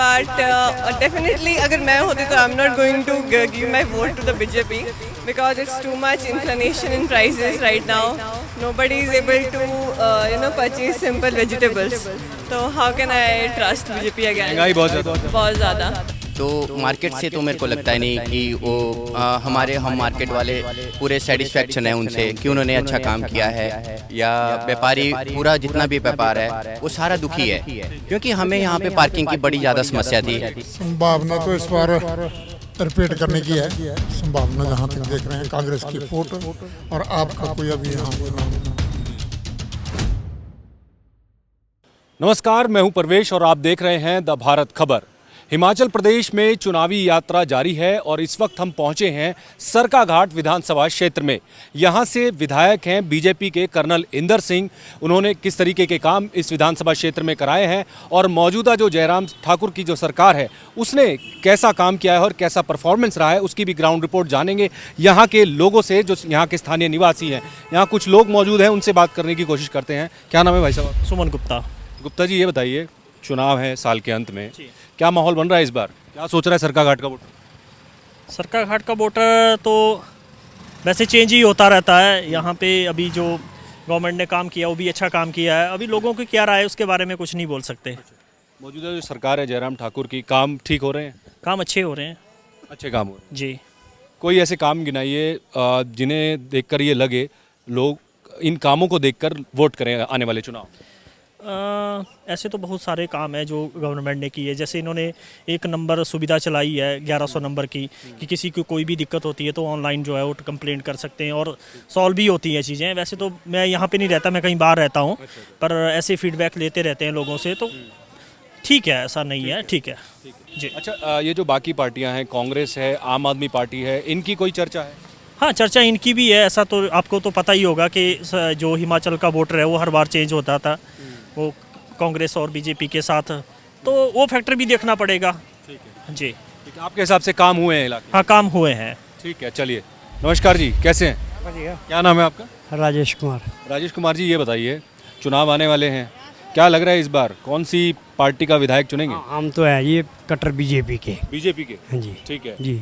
but definitely अगर मैं होती तो I'm not going to give my vote to the BJP because it's too much inflation in prices right now. Nobody is able to purchase simple vegetables. So how can I trust BJP again? महंगाई बहुत ज़्यादा। तो market से तो मेरे को लगता है नहीं कि वो हम मार्केट वाले पूरे सेटिस्फेक्शन है उनसे कि उन्होंने अच्छा काम किया है, या व्यापारी पूरा जितना भी व्यापार है वो सारा दुखी है, क्योंकि हमें यहाँ पे पार्किंग की बड़ी ज़्यादा समस्या थी। संभावना तो इस बार रिपीट करने की है, संभावना जहाँ तक देख रहे हैं कांग्रेस की वोट, और आपका कोई अभी यहाँ पे नाम। नमस्कार, मैं हूं परवेश और आप देख रहे हैं द भारत खबर। हिमाचल प्रदेश में चुनावी यात्रा जारी है और इस वक्त हम पहुंचे हैं सरकाघाट विधानसभा क्षेत्र में। यहां से विधायक हैं बीजेपी के कर्नल इंदर सिंह। उन्होंने किस तरीके के काम इस विधानसभा क्षेत्र में कराए हैं और मौजूदा जो जयराम ठाकुर की जो सरकार है उसने कैसा काम किया है और कैसा परफॉर्मेंस रहा है, उसकी भी ग्राउंड रिपोर्ट जानेंगे यहाँ के लोगों से जो यहाँ के स्थानीय निवासी हैं। यहाँ कुछ लोग मौजूद हैं, उनसे बात करने की कोशिश करते हैं। क्या नाम है भाई साहब? सुमन गुप्ता। गुप्ता जी, ये बताइए, चुनाव है साल के अंत में, क्या माहौल बन रहा है इस बार? क्या सोच रहा है सरकाघाट का वोटर? सरकाघाट का वोटर तो वैसे चेंज ही होता रहता है। यहाँ पे अभी जो गवर्नमेंट ने काम किया वो भी अच्छा काम किया है। अभी लोगों की क्या राय है उसके बारे में कुछ नहीं बोल सकते। मौजूदा जो सरकार है जयराम ठाकुर की, काम ठीक हो रहे हैं? काम अच्छे हो रहे हैं। अच्छे काम हो रहे हैं जी। कोई ऐसे काम गिनाइए जिन्हें देखकर ये लगे लोग इन कामों को देखकर वोट करें आने वाले चुनाव? ऐसे तो बहुत सारे काम हैं जो गवर्नमेंट ने किए। जैसे इन्होंने एक नंबर सुविधा चलाई है 1100 नंबर की, कि किसी को कोई भी दिक्कत होती है तो ऑनलाइन जो है वो कंप्लेंट कर सकते हैं और सॉल्व भी होती हैं चीज़ें। वैसे तो मैं यहाँ पे नहीं रहता, मैं कहीं बाहर रहता हूँ, पर ऐसे फीडबैक लेते रहते हैं लोगों से, तो ठीक है, ऐसा नहीं है, ठीक है जी। अच्छा, ये जो बाकी पार्टियां हैं, कांग्रेस है, आम आदमी पार्टी है, इनकी कोई चर्चा है? हाँ, चर्चा इनकी भी है। ऐसा तो आपको तो पता ही होगा कि जो हिमाचल का वोटर है वो हर बार चेंज होता था, वो कांग्रेस और बीजेपी के साथ, तो वो फैक्टर भी देखना पड़ेगा। ठीक है जी। ठीक है, आपके हिसाब से काम हुए हैं इलाके? हाँ, काम हुए हैं। ठीक है, चलिए। नमस्कार जी, कैसे हैं? बढ़िया। क्या नाम है आपका? राजेश कुमार। राजेश कुमार जी, ये बताइए, चुनाव आने वाले हैं, क्या लग रहा है इस बार कौन सी पार्टी का विधायक चुनेंगे? हम तो है ये कट्टर बीजेपी के। बीजेपी के? हाँ जी। ठीक है जी।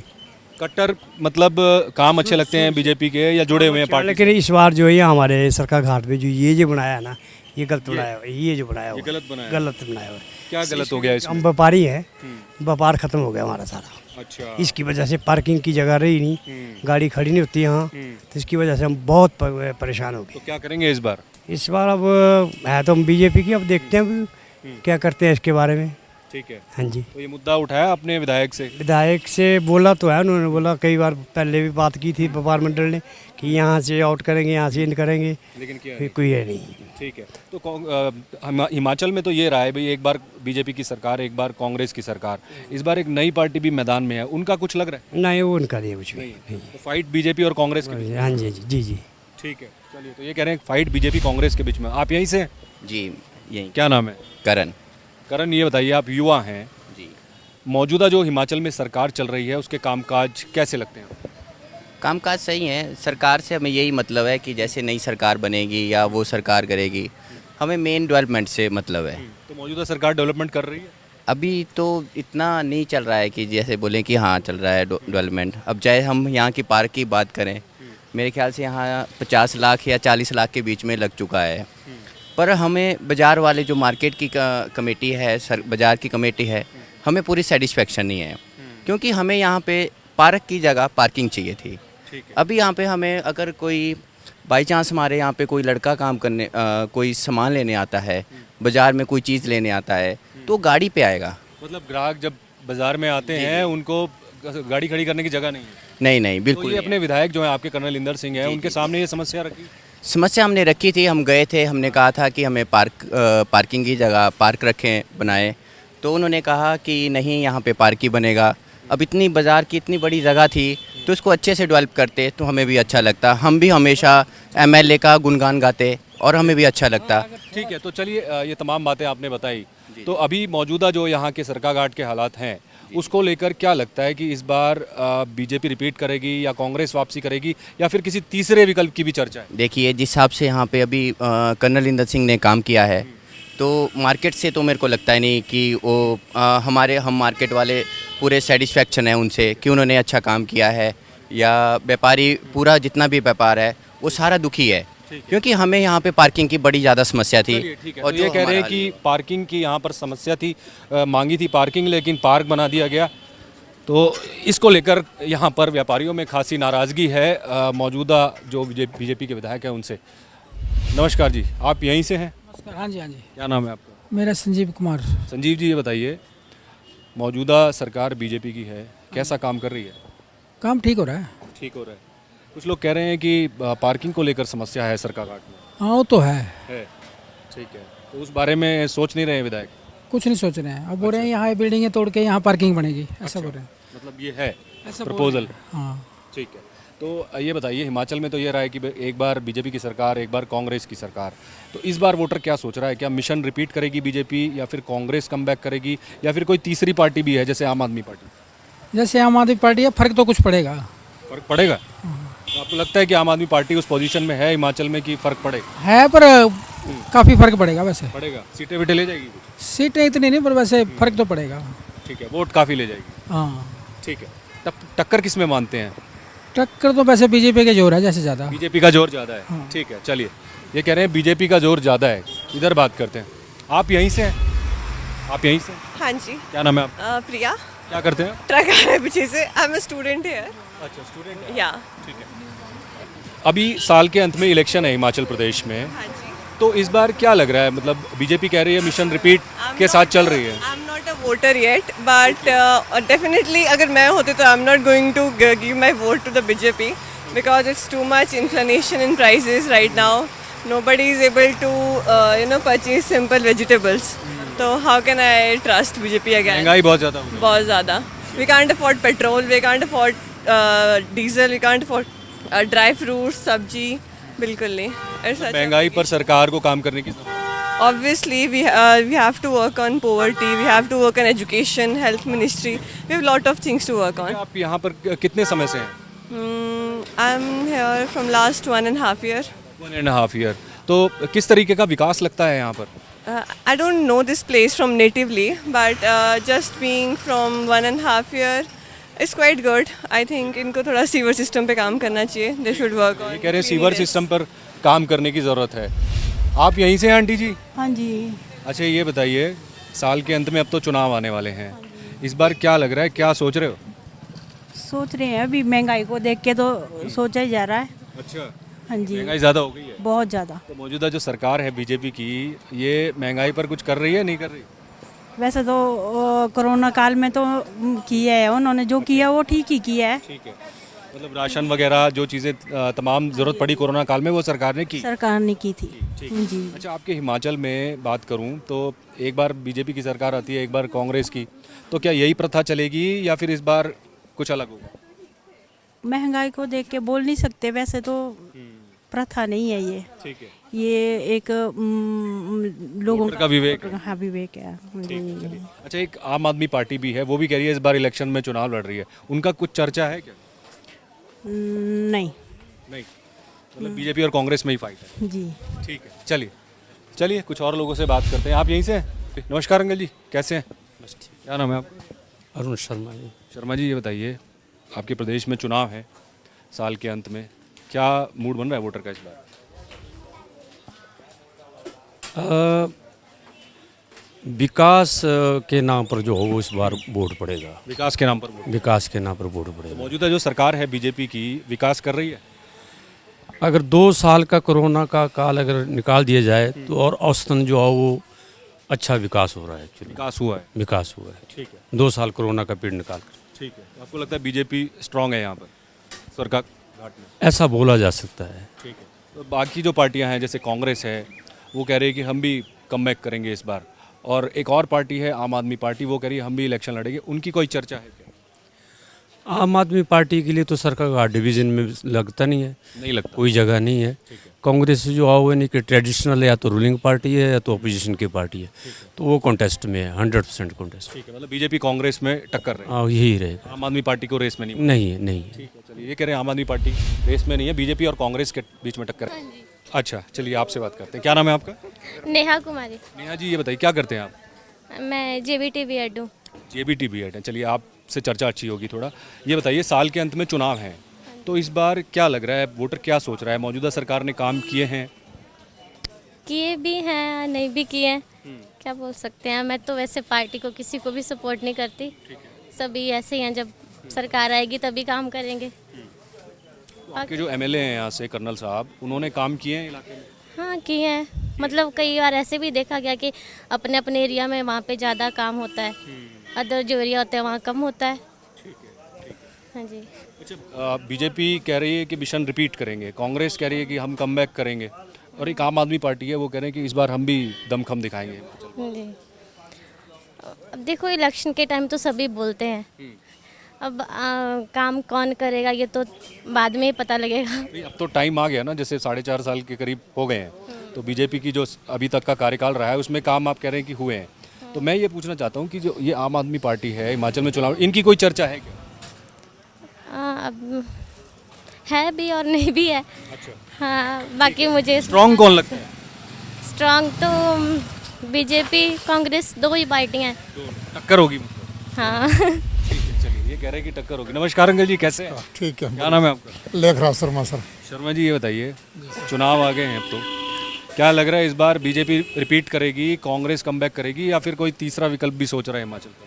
कट्टर मतलब काम अच्छे लगते हैं बीजेपी के या जुड़े हुए हैं पार्टी? लेकिन इस बार जो है हमारे सरकाघाट पे जो बनाया है ना, ये गलत बनाया हुआ है। ये जो बनाया हुआ गलत बनाया? गलत बनाया हुआ है। क्या गलत हो गया इसमें? हम व्यापारी हैं, व्यापार खत्म हो गया हमारा सारा। अच्छा। इसकी वजह से पार्किंग की जगह रही नहीं, गाड़ी खड़ी नहीं होती यहाँ, तो इसकी वजह से हम बहुत परेशान हो गए। तो क्या करेंगे इस बार? इस बार अब है तो हम बीजेपी की, अब देखते हैं अभी क्या करते हैं इसके बारे में। ठीक है। हाँ जी। तो ये मुद्दा उठाया अपने विधायक से? विधायक से बोला तो है, उन्होंने बोला कई बार पहले भी बात की थी व्यापार मंडल ने कि यहाँ से आउट करेंगे, यहाँ से इन करेंगे, लेकिन क्या फिर कोई है नहीं। ठीक है। तो हिमाचल में तो ये रहा है भाई, एक बार बीजेपी की सरकार, एक बार कांग्रेस की सरकार, इस बार एक नई पार्टी भी मैदान में है, उनका कुछ लग रहा है? नहीं, वो उनका नहीं कुछ भी। तो फाइट बीजेपी और कांग्रेस के बीच? हाँ जी जी जी। ठीक है, चलिए। तो ये कह रहे हैं फाइट बीजेपी कांग्रेस के बीच में। आप यहीं से हैं? जी, यही। क्या नाम है? करण। करण, ये बताइए, आप युवा हैं, जी। मौजूदा जो हिमाचल में सरकार चल रही है उसके कामकाज कैसे लगते हैं? कामकाज सही है। सरकार से हमें यही मतलब है कि जैसे नई सरकार बनेगी या वो सरकार करेगी, हमें मेन डेवलपमेंट से मतलब है। तो मौजूदा सरकार डेवलपमेंट कर रही है? अभी तो इतना नहीं चल रहा है कि जैसे बोलें कि हाँ चल रहा है डेवलपमेंट। अब चाहे हम यहाँ की पार्क की बात करें, मेरे ख्याल से यहाँ 50 लाख या 40 लाख के बीच में लग चुका है, पर हमें बाज़ार वाले जो मार्केट की कमेटी है, बाज़ार की कमेटी है, हमें पूरी सेटिस्फेक्शन नहीं है, क्योंकि हमें यहाँ पे पार्क की जगह पार्किंग चाहिए थी। अभी यहाँ पे हमें अगर कोई बाई चांस हमारे यहाँ पे कोई लड़का काम करने कोई सामान लेने आता है, बाज़ार में कोई चीज़ लेने आता है, तो गाड़ी पे आएगा। मतलब ग्राहक जब बाज़ार में आते हैं उनको गाड़ी खड़ी करने की जगह नहीं है? नहीं, बिल्कुल। तो ये अपने विधायक जो हैं आपके कर्नल इंदर सिंह हैं, उनके सामने ये समस्या रखी? समस्या हमने रखी थी, हम गए थे, हमने कहा था कि हमें पार्किंग की जगह पार्क रखें बनाए, तो उन्होंने कहा कि नहीं, यहाँ पे पार्क ही बनेगा। अब इतनी बाज़ार की इतनी बड़ी जगह थी तो इसको अच्छे से डेवलप करते तो हमें भी अच्छा लगता, हम भी हमेशा एमएलए का गुणगान गाते और हमें भी अच्छा लगता। ठीक है, तो चलिए, ये तमाम बातें आपने बताई, तो अभी मौजूदा जो यहाँ के सरकाघाट के हालात हैं उसको लेकर क्या लगता है कि इस बार बीजेपी रिपीट करेगी या कांग्रेस वापसी करेगी या फिर किसी तीसरे विकल्प की भी चर्चा है? देखिए, जिस हिसाब से यहाँ पे अभी कर्नल इंदर सिंह ने काम किया है, तो मार्केट से तो मेरे को लगता है नहीं कि वो हम मार्केट वाले पूरे सेटिस्फेक्शन है उनसे कि उन्होंने अच्छा काम किया है, या व्यापारी पूरा जितना भी व्यापार है वो सारा दुखी है, क्योंकि हमें यहाँ पे पार्किंग की बड़ी ज़्यादा समस्या थी। ठीक है, और तो ये जो कह रहे हैं हमारा- कि पार्किंग की यहाँ पर समस्या थी, मांगी थी पार्किंग, लेकिन पार्क बना दिया गया। तो इसको लेकर यहाँ पर व्यापारियों में खासी नाराज़गी है। मौजूदा जो बीजेपी के विधायक हैं उनसे। नमस्कार जी, आप यहीं से हैं? नमस्कार। हाँ जी, हाँ जी। क्या नाम है आपका? मेरा संजीव कुमार। संजीव जी, ये बताइए, मौजूदा सरकार बीजेपी की है, कैसा काम कर रही है? काम ठीक हो रहा है। ठीक हो रहा है। कुछ लोग कह रहे हैं कि पार्किंग को लेकर समस्या है सरकाघाट में। हाँ वो तो है। ठीक है, तो उस बारे में सोच नहीं रहे हैं विधायक? कुछ नहीं सोच रहे हैं। अब बोल रहे हैं यहाँ बिल्डिंगें तोड़ के यहाँ पार्किंग बनेगी, ऐसा बोल रहे हैं। मतलब ये है ऐसा बोल प्रपोजल? रहे हैं। हाँ। ठीक है, तो ये बताइए, हिमाचल में तो ये रहा है कि एक बार बीजेपी की सरकार, एक बार कांग्रेस की सरकार, तो इस बार वोटर क्या सोच रहा है? क्या मिशन रिपीट करेगी बीजेपी, या फिर कांग्रेस कमबैक करेगी, या फिर कोई तीसरी पार्टी भी है जैसे आम आदमी पार्टी? जैसे आम आदमी पार्टी है, फर्क तो कुछ पड़ेगा। फर्क पड़ेगा? तो आपको लगता है कि आम आदमी पार्टी उस पोजीशन में है हिमाचल में कि फर्क पड़ेगा? है पर काफ़ी फर्क पड़ेगा वैसे। पड़ेगा। सीटें वीटें ले जाएगी कुछ? सीटें इतनी नहीं, पर वैसे फर्क तो पड़ेगा। ठीक है, वोट काफ़ी ले जाएगी। हाँ। ठीक है, टक्कर किस में मानते हैं? टक्कर तो वैसे बीजेपी के जोर है जैसे ज़्यादा। बीजेपी का जोर ज़्यादा है। ठीक है, चलिए, ये कह रहे हैं बीजेपी का जोर ज़्यादा है, इधर बात करते हैं। आप यहीं से हैं? आप यहीं से? हाँ जी। क्या नाम है आप? प्रिया। क्या करते हैं? ट्रक आ रहा है पीछे से। I am a student here. अच्छा, स्टूडेंट। या। ठीक है। अभी साल के अंत में इलेक्शन है हिमाचल प्रदेश में, हाँ जी। तो इस बार क्या लग रहा है? मतलब बीजेपी कह रही है मिशन रिपीट के साथ चल रही है। I am not a voter yet, but definitely अगर मैं होती तो I am not going to give my vote to the BJP, because it's too much inflation in prices right now. Nobody is able to purchase simple vegetables. So how can I trust BJP again? महंगाई बहुत ज़्यादा हो गई। बहुत ज़्यादा. We can't afford petrol, we can't afford diesel, we can't afford dry fruits, सब्जी, बिल्कुल नहीं. It's such a- महंगाई पर सरकार को काम करने की जरूरत है। Obviously, we have to work on poverty, we have to work on education, health ministry. We have a lot of things to work on. आप यहाँ पर कितने समय से हैं? I'm here from last 1.5 year. 1.5 year. तो किस तरीके का विकास लगता है यहाँ पर? I don't know this place from natively, but just being from 1.5 year is quite good. I think इनको थोड़ा सीवर सिस्टम पे काम करना चाहिए. They should work on. ये कह रहे हैं सीवर सिस्टम पर काम करने की ज़रूरत है। आप यहीं से हैं आंटी जी? हाँ जी। अच्छा, ये बताइए, साल के अंत में अब तो चुनाव आने वाले हैं, इस बार क्या लग रहा है, क्या सोच रहे हो? सोच रहे हैं, अभी महंगाई को देख के तो सोचा ही जा रहा है। अच्छा, हाँ जी, महंगाई ज़्यादा हो गई है। बहुत ज़्यादा। तो मौजूदा जो सरकार है बीजेपी की, ये महंगाई पर कुछ कर रही है, नहीं कर रही? वैसे तो कोरोना काल में तो किया है, उन्होंने जो किया वो ठीक ही किया है। ठीक है, मतलब राशन वगैरह जो चीज़ें तमाम ज़रूरत पड़ी कोरोना काल में, वो सरकार ने की। सरकार ने की थी। ठीक। जी। अच्छा, आपके हिमाचल में बात करूं तो एक बार बीजेपी की सरकार आती है, एक बार कांग्रेस की, तो क्या यही प्रथा चलेगी या फिर इस बार कुछ अलग होगा? महंगाई को देख के बोल नहीं सकते, वैसे तो प्रथा नहीं है ये। ठीक है, ये एक लोगों वोटर का विवेक है। हाँ, विवेक है। जी। अच्छा, एक आम आदमी पार्टी भी है, वो भी कह रही है इस बार इलेक्शन में चुनाव लड़ रही है, उनका कुछ चर्चा है क्या? नहीं। नहीं, मतलब बीजेपी और कांग्रेस में ही फाइट है। जी। ठीक है, चलिए चलिए कुछ और लोगों से बात करते हैं। आप यहीं से हैं? नमस्कार अंकल जी, कैसे हैं? क्या नाम है आपका? अरुण शर्मा जी। शर्मा जी, ये बताइए, आपके प्रदेश में चुनाव है साल के अंत में, क्या मूड बन रहा है वोटर का इस बार? विकास के नाम पर जो हो वो इस बार वोट पड़ेगा। विकास के नाम पर वोट। विकास के नाम पर वोट पड़ेगा। मौजूदा जो सरकार है बीजेपी की, विकास कर रही है? अगर 2 साल का कोरोना का काल अगर निकाल दिया जाए तो और औसतन जो है वो अच्छा विकास हो रहा है। एक्चुअली विकास हुआ है। विकास हुआ है। ठीक है, 2 साल कोरोना का पीरियड निकाल कर। ठीक है। तो आपको लगता है बीजेपी स्ट्रांग है यहाँ पर सरकार घाट में? ऐसा बोला जा सकता है। ठीक है। तो बाकी जो पार्टियां हैं जैसे कांग्रेस है, वो कह रही है कि हम भी कमबैक करेंगे इस बार, और एक और पार्टी है आम आदमी पार्टी, वो कह रही है हम भी इलेक्शन लड़ेंगे, उनकी कोई चर्चा है क्या? आम आदमी पार्टी के लिए तो सरकार का डिवीज़न में लगता नहीं है, नहीं लगता। कोई जगह नहीं है। कांग्रेस जो है वो यानी कि ट्रेडिशनल या तो रूलिंग पार्टी है या तो अपोजिशन की पार्टी है, तो वो कॉन्टेस्ट में है, 100% कॉन्टेस्ट। ठीक है, मतलब बीजेपी कांग्रेस में टक्कर रही है, हाँ, यही रहेगा। आम आदमी पार्टी को रेस में नहीं? नहीं है, नहीं है। ठीक है, चलिए, ये कह रहे हैं आम आदमी पार्टी रेस में नहीं है, बीजेपी और कांग्रेस के बीच में टक्कर है। अच्छा, चलिए आपसे बात करते हैं। क्या नाम है आपका? नेहा कुमारी। नेहा जी, ये बताइए क्या करते हैं आप? मैं जेबीटी बीएड हूँ। जेबीटी बीएड है। चलिए आपसे चर्चा अच्छी होगी थोड़ा। ये बताइए, साल के अंत में चुनाव हैं, तो इस बार क्या लग रहा है, वोटर क्या सोच रहा है? मौजूदा सरकार ने काम किए हैं? किए भी हैं, नहीं भी किए हैं, क्या बोल सकते हैं। मैं तो वैसे पार्टी को किसी को भी सपोर्ट नहीं करती, सभी ऐसे ही हैं, जब सरकार आएगी तभी काम करेंगे। आपके जो एमएलए हैं यहाँ से, कर्नल साहब, उन्होंने काम किए हैं इलाके में? हाँ किए हैं, मतलब कई बार ऐसे भी देखा गया कि अपने अपने एरिया में वहाँ पे ज़्यादा काम होता है, अदर जो एरिया होता है वहाँ कम होता है। हाँ जी। अच्छा, बीजेपी कह रही है कि मिशन रिपीट करेंगे, कांग्रेस कह रही है कि हम कमबैक करेंगे, और एक आम आदमी पार्टी है वो कह रहे हैं कि इस बार हम भी दमखम दिखाएंगे। जी, अब देखो इलेक्शन के टाइम तो सभी बोलते हैं, अब काम कौन करेगा ये तो बाद में ही पता लगेगा। भाई, अब तो टाइम आ गया ना, जैसे 4.5 साल के करीब हो गए हैं, तो बीजेपी की जो अभी तक का कार्यकाल रहा है उसमें काम आप कह रहे हैं कि हुए हैं। तो मैं ये पूछना चाहता हूँ कि जो ये आम आदमी पार्टी है हिमाचल में चुनाव, इनकी कोई चर्चा है क्या? अब है भी और नहीं भी है। अच्छा, हाँ, बाकी मुझे स्ट्रॉन्ग कौन लगता है? स्ट्रॉन्ग तो बीजेपी कांग्रेस दो ही पार्टियाँ हैं। तो टक्कर होगी मतलब? हाँ। ठीक है, चलिए, ये कह रहे हैं कि टक्कर होगी। नमस्कार अंकल जी, कैसे हैं? ठीक है। क्या नाम है आपका? लेखराज शर्मा सर। शर्मा जी, ये बताइए, चुनाव आ गए हैं अब तो, क्या लग रहा है इस बार बीजेपी रिपीट करेगी, कांग्रेस कमबैक करेगी, या फिर कोई तीसरा विकल्प भी सोच रहा है हिमाचल का?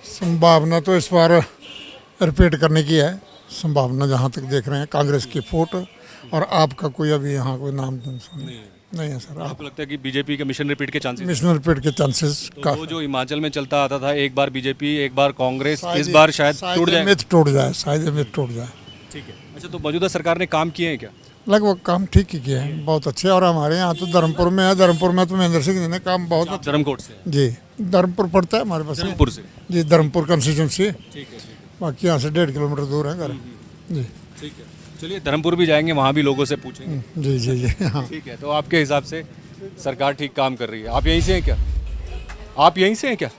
संभावना तो इस बार रिपीट करने की है, संभावना जहाँ तक देख रहे हैं। कांग्रेस की फूट, और आपका कोई अभी यहाँ कोई नाम नहीं है सर। आपको लगता है कि बीजेपी के मिशन रिपीट के चांसेस? मिशन रिपीट के चांसेस तो वो जो हिमाचल में चलता आता था, एक बार बीजेपी एक बार कांग्रेस, इस बार शायद टूट जाए। मिथ टूट जाए, शायद मिथ टूट जाए। ठीक है। अच्छा, तो मौजूदा सरकार ने काम किए हैं क्या? लगभग काम ठीक ही किए हैं, बहुत अच्छे। और हमारे यहाँ तो धर्मपुर में है, धर्मपुर में तो महेंद्र सिंह जी ने काम बहुत अच्छा। धर्मकोट से? जी, धर्मपुर पड़ता है हमारे पास। धर्मपुर से? जी, धर्मपुर कंस्टिट्यूंसी। ठीक है। बाकी यहाँ से 1.5 किलोमीटर दूर है घर। जी ठीक है, चलिए धर्मपुर भी जाएंगे, वहाँ भी लोगों से पूछेंगे। जी जी जी, हाँ। ठीक है, तो आपके हिसाब से सरकार ठीक काम कर रही है? आप यहीं से हैं क्या? आप यहीं से हैं क्या?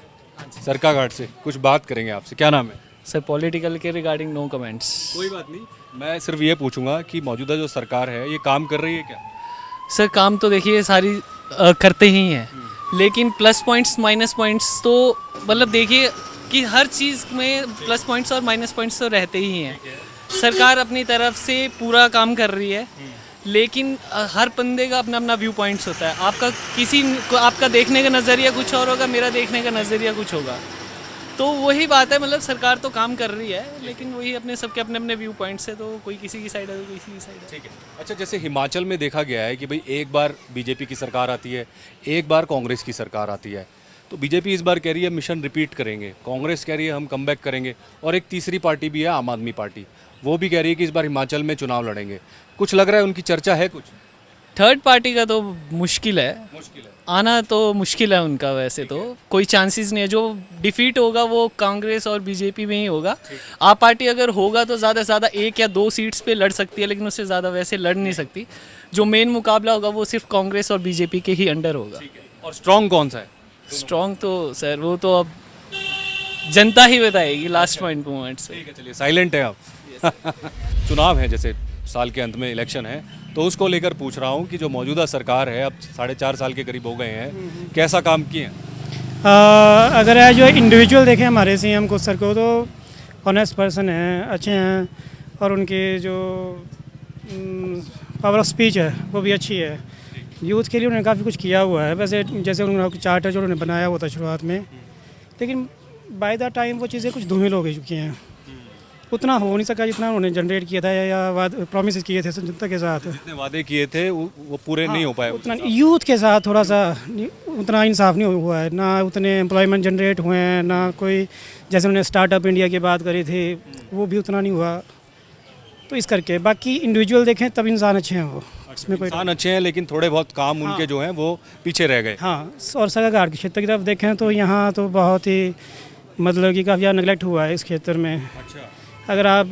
सरका घाट से। कुछ बात करेंगे आपसे। क्या नाम है सर? पॉलिटिकल के रिगार्डिंग नो कमेंट्स। कोई बात नहीं, मैं सिर्फ ये पूछूंगा कि मौजूदा जो सरकार है ये काम कर रही है क्या? सर काम तो देखिए सारी करते ही हैं, लेकिन प्लस पॉइंट्स माइनस पॉइंट्स तो मतलब देखिए कि हर चीज़ में प्लस पॉइंट्स और माइनस पॉइंट्स तो रहते ही हैं। सरकार अपनी तरफ से पूरा काम कर रही है, लेकिन हर बंदे का अपना अपना व्यू पॉइंट्स होता है। आपका देखने का नज़रिया कुछ और होगा, मेरा देखने का नज़रिया कुछ होगा। तो वही बात है, मतलब सरकार तो काम कर रही है, लेकिन वही अपने सबके अपने अपने व्यू पॉइंट्स है, तो कोई किसी की साइड है तो कोई किसी की साइड है। ठीक है। अच्छा, जैसे हिमाचल में देखा गया है कि भाई एक बार बीजेपी की सरकार आती है, एक बार कांग्रेस की सरकार आती है, तो बीजेपी इस बार कह रही है मिशन रिपीट करेंगे, कांग्रेस कह रही है हम कमबैक करेंगे, और एक तीसरी पार्टी भी है आम आदमी पार्टी, वो भी कह रही है कि इस बार हिमाचल में चुनाव लड़ेंगे। कुछ लग रहा है उनकी चर्चा है कुछ? थर्ड पार्टी का तो मुश्किल है आना, तो मुश्किल है उनका। वैसे तो कोई चांसेस नहीं है, जो डिफीट होगा वो कांग्रेस और बीजेपी में ही होगा। आप पार्टी अगर होगा तो ज़्यादा से ज़्यादा 1 या 2 सीट्स पे लड़ सकती है, लेकिन उससे ज़्यादा वैसे लड़ नहीं सकती। जो मेन मुकाबला होगा वो सिर्फ कांग्रेस और बीजेपी के ही अंडर होगा। और स्ट्रॉन्ग कौन सा है? स्ट्रॉन्ग तो सर वो तो अब जनता ही बताएगी लास्ट पॉइंट मोमेंट से। ठीक है, चलिए साइलेंट है आप। चुनाव है, जैसे साल के अंत में इलेक्शन है, तो उसको लेकर पूछ रहा हूँ कि जो मौजूदा सरकार है, अब 4.5 साल के करीब हो गए हैं, कैसा काम किए हैं? अगर है जो इंडिविजुअल देखें हमारे सीएम को सर को, तो ऑनेस्ट पर्सन हैं, अच्छे हैं, और उनकी जो पावर ऑफ स्पीच है वो भी अच्छी है। यूथ के लिए उन्होंने काफ़ी कुछ किया हुआ है। वैसे जैसे उन्होंने चार्टर जो उन्होंने बनाया हुआ था शुरुआत में, लेकिन बाय द टाइम वो चीज़ें कुछ धूमिल हो चुकी हैं। उतना हो नहीं सका जितना उन्होंने जनरेट किया था या प्रॉमिस किए थे जनता के साथ। जितने वादे किए थे वो पूरे नहीं हो पाए। उतना यूथ के साथ थोड़ा सा उतना इंसाफ नहीं हुआ है, ना उतने एम्प्लॉयमेंट जनरेट हुए हैं, ना कोई जैसे उन्होंने स्टार्टअप इंडिया की बात करी थी वो भी उतना नहीं हुआ। तो इस करके बाकी इंडिविजुअल देखें तब इंसान अच्छे हैं, वो इसमें कोई इंसान अच्छे हैं, लेकिन थोड़े बहुत काम उनके जो हैं वो पीछे रह गए। हाँ, और सरका घाट के क्षेत्र की तरफ देखें तो यहाँ तो बहुत ही मतलब कि काफ़ी नेगलेक्ट हुआ है इस क्षेत्र में। अच्छा, अगर आप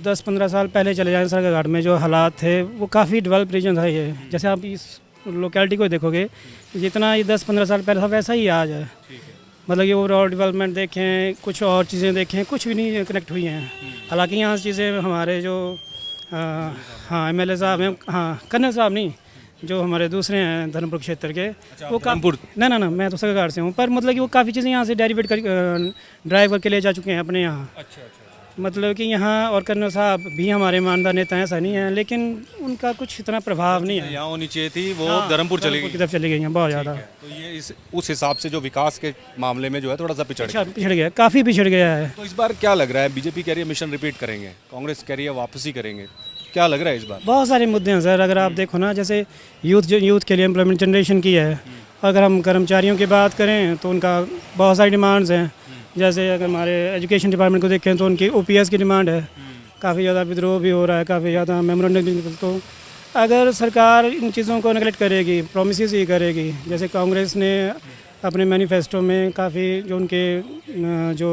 10-15 साल पहले चले जाएं, सरका घाट में जो हालात थे वो काफ़ी डेवलप रीजन था ये। जैसे आप इस लोकेलिटी को देखोगे, जितना ये 10-15 साल पहले था वैसा ही आज है। मतलब ये ओवरऑल डेवलपमेंट देखें, कुछ और चीज़ें देखें, कुछ भी नहीं कनेक्ट हुई हैं। हालांकि यहाँ चीज़ें हमारे जो हाँ MLA साहब हैं, हाँ कर्नल साहब नहीं, जो हमारे दूसरे हैं धर्मपुर क्षेत्र के, वो धर्मपुर? ना मैं तो सरकार से हूँ, पर मतलब कि वो काफ़ी चीज़ें यहाँ से डेरिवेट कर ड्राइव करके ले जा चुके हैं अपने यहाँ। अच्छा। मतलब कि यहाँ, और कर्नल साहब भी हमारे ईमानदार नेता हैं, ऐसा नहीं है, लेकिन उनका कुछ इतना प्रभाव नहीं है। यहाँ होनी चाहिए थी, वो हाँ, धर्मपुर चली गई की तरफ चली गई हैं बहुत ज़्यादा। तो ये उस हिसाब से जो विकास के मामले में जो है थोड़ा सा पिछड़ गया। पिछड़ गया, काफ़ी पिछड़ गया है। तो इस बार क्या लग रहा है, बीजेपी कह रही है मिशन रिपीट करेंगे, कांग्रेस कह रही है वापसी करेंगे, क्या लग रहा है इस बार? बहुत सारे मुद्दे हैं सर, अगर आप देखो ना, जैसे यूथ के लिए एम्प्लॉयमेंट जनरेशन की है। अगर हम कर्मचारियों की बात करें तो उनका बहुत सारी डिमांड्स हैं। जैसे अगर हमारे एजुकेशन डिपार्टमेंट को देखें तो उनकी OPS की डिमांड है, काफ़ी ज़्यादा विद्रोह भी हो रहा है, काफ़ी ज़्यादा मेमोरेंडम भी। तो अगर सरकार इन चीज़ों को नेगलेक्ट करेगी, प्रोमिसेस ही करेगी, जैसे कांग्रेस ने अपने मैनिफेस्टो में काफ़ी जो उनके जो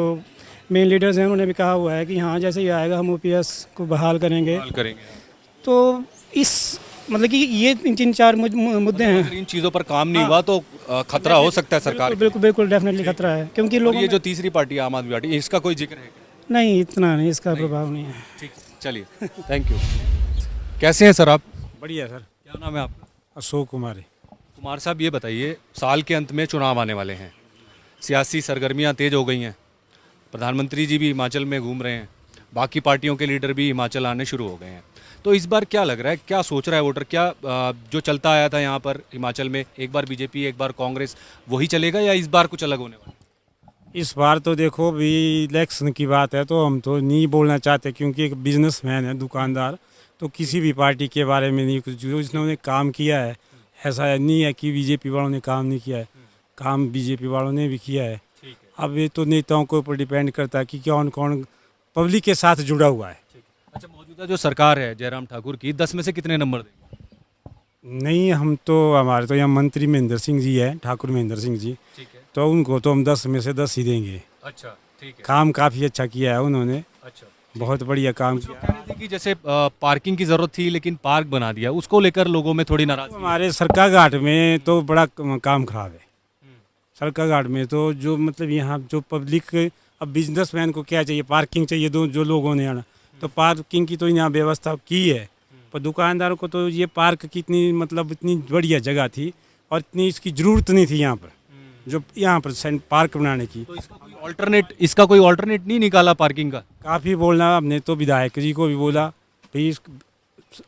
मेन लीडर्स हैं उन्होंने भी कहा हुआ है कि हाँ जैसे ही आएगा हम OPS को बहाल करेंगे। तो इस मतलब कि ये 3-4 मुद्दे हैं। अगर इन चीज़ों पर काम नहीं हुआ तो खतरा हो सकता है सरकार? बिल्कुल डेफिनेटली खतरा है, क्योंकि लोग ये जो तीसरी पार्टी आम आदमी पार्टी, इसका कोई जिक्र है? नहीं, इतना नहीं, इसका प्रभाव नहीं है। ठीक, चलिए थैंक यू। कैसे हैं सर आप? बढ़िया सर। क्या नाम है आपका? अशोक कुमार। कुमार साहब ये बताइए, साल के अंत में चुनाव आने वाले हैं, सियासी सरगर्मियां तेज हो गई हैं, प्रधानमंत्री जी भी हिमाचल में घूम रहे हैं, बाकी पार्टियों के लीडर भी हिमाचल आने शुरू हो गए हैं, तो इस बार क्या लग रहा है, क्या सोच रहा है वोटर? क्या जो चलता आया था यहाँ पर हिमाचल में, एक बार बीजेपी एक बार कांग्रेस, वही चलेगा या इस बार कुछ अलग होने वाला? इस बार तो देखो भी इलेक्शन की बात है तो हम तो नहीं बोलना चाहते, क्योंकि एक बिजनेसमैन है, दुकानदार, तो किसी भी पार्टी के बारे में नहीं, कुछ जो इन्होंने काम किया है, ऐसा नहीं है कि बीजेपी वालों ने काम नहीं किया है, काम बीजेपी वालों ने भी किया है। अब ये तो नेताओं के ऊपर डिपेंड करता है कि कौन कौन पब्लिक के साथ जुड़ा हुआ है। अच्छा, मौजूदा जो सरकार है जयराम ठाकुर की, 10 में से कितने नंबर देंगे? नहीं, हम तो हमारे तो यहाँ मंत्री महेंद्र सिंह जी है, ठाकुर महेंद्र सिंह जी, तो उनको तो हम 10 में से 10 ही देंगे। अच्छा, ठीक है। काम काफ़ी अच्छा किया है उन्होंने। अच्छा, बहुत बढ़िया काम किया। कह रहे थे कि जैसे पार्किंग की ज़रूरत थी लेकिन पार्क बना दिया, उसको लेकर लोगों में थोड़ी नाराज़गी। हमारे सरका घाट में तो बड़ा काम खराब है। सरका घाट में तो जो मतलब यहाँ जो पब्लिक, अब बिजनेसमैन को क्या चाहिए, पार्किंग चाहिए, जो लोगों ने आना, तो पार्किंग की तो यहाँ व्यवस्था की है, पर दुकानदारों को तो ये पार्क की इतनी मतलब इतनी बढ़िया जगह थी और इतनी इसकी ज़रूरत नहीं थी यहाँ पर, जो यहाँ पर पार्क बनाने की। तो इसका कोई ऑल्टरनेट नहीं निकाला पार्किंग का? काफ़ी बोलना, हमने तो विधायक जी को भी बोला भाई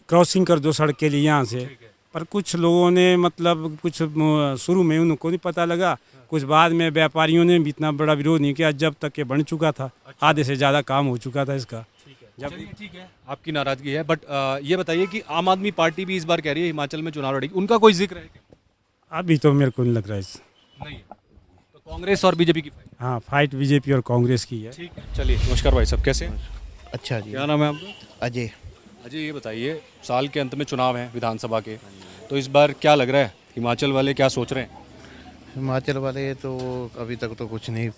क्रॉसिंग कर दो सड़क के लिए यहाँ से, पर कुछ लोगों ने मतलब कुछ शुरू में उनको नहीं पता लगा, कुछ बाद में व्यापारियों ने भी इतना बड़ा विरोध नहीं किया, जब तक ये बन चुका था, आधे से ज़्यादा काम हो चुका था इसका। ठीक है, आपकी नाराज़गी है, बट ये बताइए कि आम आदमी पार्टी भी इस बार कह रही है हिमाचल में चुनाव लड़ेगी, उनका कोई जिक्र है क्या? अभी तो मेरे को नहीं लग रहा है नहीं है। तो कांग्रेस और बीजेपी की फाइट? हाँ, फाइट बीजेपी और कांग्रेस की है। ठीक है, चलिए नमस्कार भाई साहब, कैसे हैं? अच्छा जी। क्या नाम है आपका? अजय। अजय, ये बताइए, साल के अंत में चुनाव हैं विधानसभा के, तो इस बार क्या लग रहा है, हिमाचल वाले क्या सोच रहे हैं? हिमाचल वाले तो अभी तक तो कुछ नहीं,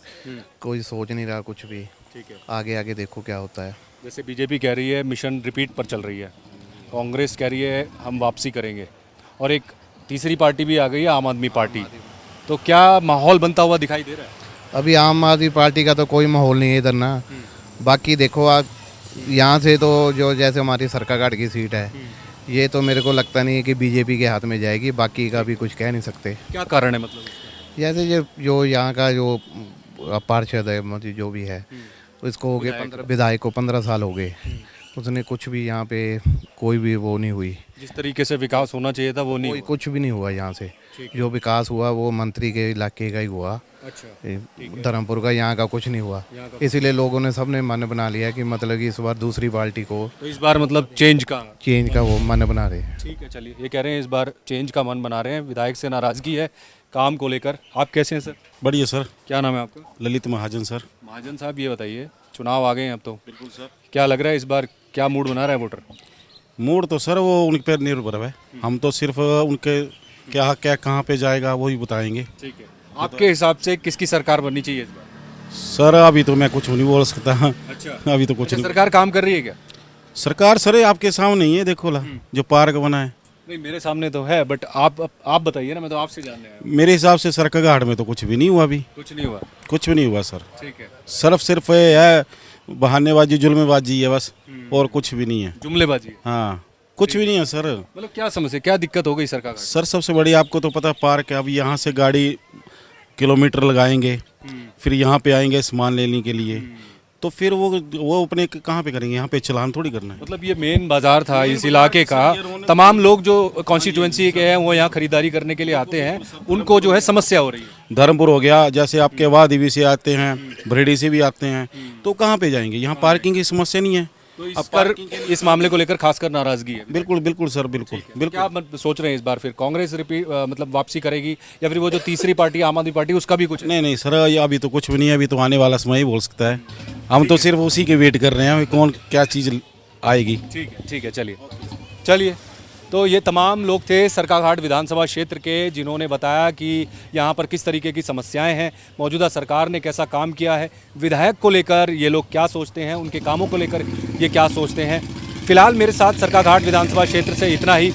कोई सोच नहीं रहा कुछ भी। ठीक है, आगे आगे देखो क्या होता है। जैसे बीजेपी कह रही है मिशन रिपीट पर चल रही है, कांग्रेस कह रही है हम वापसी करेंगे, और एक तीसरी पार्टी भी आ गई है आम आदमी पार्टी, तो क्या माहौल बनता हुआ दिखाई दे रहा है? अभी आम आदमी पार्टी का तो कोई माहौल नहीं है इधर ना। बाकी देखो आप यहाँ से तो जो जैसे हमारी सरकाघाट की सीट है, ये तो मेरे को लगता नहीं है कि बीजेपी के हाथ में जाएगी, बाकी का भी कुछ कह नहीं सकते। क्या कारण है मतलब? जैसे जो यहाँ का जो पार्षद है, मतलब जो भी है, इसको हो गए विधायक को 15 साल हो गए, उसने कुछ भी यहाँ पे कोई भी वो नहीं हुई, जिस तरीके से विकास होना चाहिए था वो नहीं कोई कुछ भी नहीं हुआ यहाँ से। जो विकास हुआ वो मंत्री के इलाके का ही हुआ। अच्छा, धर्मपुर का यहाँ का कुछ नहीं हुआ, इसीलिए लोगों ने सबने मन बना लिया कि मतलब कि इस बार दूसरी पार्टी को, तो इस बार मतलब चेंज का वो मन बना रहे हैं। ठीक है, चलिए, ये कह रहे हैं इस बार चेंज का मन बना रहे हैं, विधायक से नाराजगी है काम को लेकर। आप कैसे हैं सर? बढ़िया सर। क्या नाम है आपका? ललित महाजन सर। महाजन साहब, ये बताइए, चुनाव आ गए हैं अब तो। बिल्कुल सर। क्या लग रहा है इस बार क्या मूड बना रहा है वोटर? मूड तो सर वो उनके पर निर्भर है, हम तो सिर्फ उनके क्या क्या कहाँ पे जाएगा वही बताएंगे। ठीक है, आपके हिसाब से किसकी सरकार बननी चाहिए इस बार? सर अभी तो मैं कुछ नहीं बोल सकता। अच्छा, अभी तो कुछ नहीं। सरकार काम कर रही है क्या? सरकार सर आपके सामने ही है, देखो ला जो पार्क बना है। नहीं, मेरे सामने तो है, बट आप बताइए ना, मैं तो आपसे जानने आया हूं। मेरे हिसाब से सरकाघाट में तो कुछ भी नहीं हुआ अभी। कुछ नहीं हुआ? कुछ भी नहीं हुआ सर। ठीक है, सिर्फ ये है बहानेबाजी जुल्मबाजी है बस। और कुछ भी नहीं है। जुमलेबाजी। हाँ, कुछ भी नहीं है सर। मतलब क्या समस्या, क्या दिक्कत हो गई सरकार को? सर सबसे बड़ी आपको तो पता पार्क है, अब यहाँ से गाड़ी किलोमीटर लगाएंगे, फिर यहाँ पे आएंगे सामान लेने के लिए, तो फिर वो अपने कहाँ पे करेंगे, यहाँ पे चलान थोड़ी करना है। मतलब ये मेन बाजार था इस इलाके का, तमाम लोग जो कॉन्स्टिट्यूएंसी के हैं वो यहाँ खरीदारी करने के लिए आते हैं, उनको जो है समस्या हो रही है। धर्मपुर हो गया, जैसे आपके वादी से आते हैं, भरेड़ी से भी आते हैं, तो कहाँ पे जाएंगे, यहाँ पार्किंग की समस्या नहीं है। तो इस पर इस मामले को लेकर खासकर नाराजगी है। बिल्कुल बिल्कुल सर, बिल्कुल बिल्कुल। क्या आप सोच रहे हैं इस बार फिर कांग्रेस मतलब वापसी करेगी, या फिर वो जो तीसरी पार्टी आम आदमी पार्टी उसका भी कुछ? नहीं सर, ये अभी तो कुछ भी नहीं है, अभी तो आने वाला समय ही बोल सकता है। हम तो सिर्फ उसी के वेट कर रहे हैं कौन क्या चीज़ आएगी। ठीक है चलिए। तो ये तमाम लोग थे सरकाघाट विधानसभा क्षेत्र के, जिन्होंने बताया कि यहाँ पर किस तरीके की समस्याएं हैं, मौजूदा सरकार ने कैसा काम किया है, विधायक को लेकर ये लोग क्या सोचते हैं, उनके कामों को लेकर ये क्या सोचते हैं। फिलहाल मेरे साथ सरकाघाट विधानसभा क्षेत्र से इतना ही।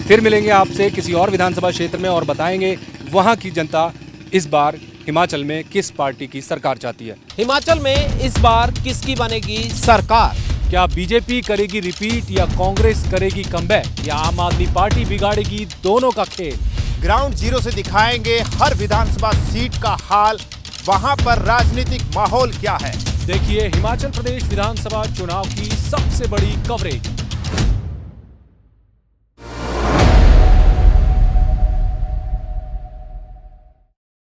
फिर मिलेंगे आपसे किसी और विधानसभा क्षेत्र में और बताएंगे वहाँ की जनता इस बार हिमाचल में किस पार्टी की सरकार चाहती है। हिमाचल में इस बार किसकी बनेगी सरकार? क्या बीजेपी करेगी रिपीट या कांग्रेस करेगी कमबैक, या आम आदमी पार्टी बिगाड़ेगी दोनों का खेल? ग्राउंड जीरो से दिखाएंगे हर विधानसभा सीट का हाल, वहां पर राजनीतिक माहौल क्या है। देखिए हिमाचल प्रदेश विधानसभा चुनाव की सबसे बड़ी कवरेज